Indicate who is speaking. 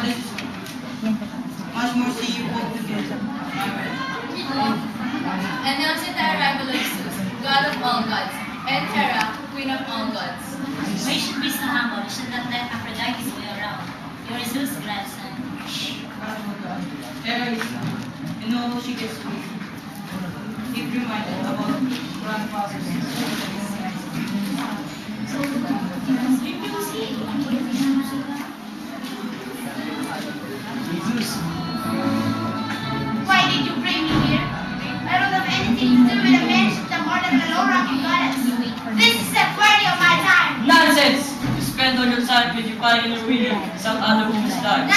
Speaker 1: this is much more see you both together.
Speaker 2: Announce the arrival of Zeus, god of all gods, and Hera, queen of all gods.
Speaker 3: Why should we so humble? We should not let Aphrodite sway around. You are Zeus' grandson.
Speaker 1: Hera is, you know, she gets weak. Keep reminded about grandfather's
Speaker 4: Why did you bring me here? I don't have anything to do with a man more than a low-ranking goddess. This is not worthy of my time.
Speaker 5: Nonsense! You spend all your time beautifying your winner, some other woman's life.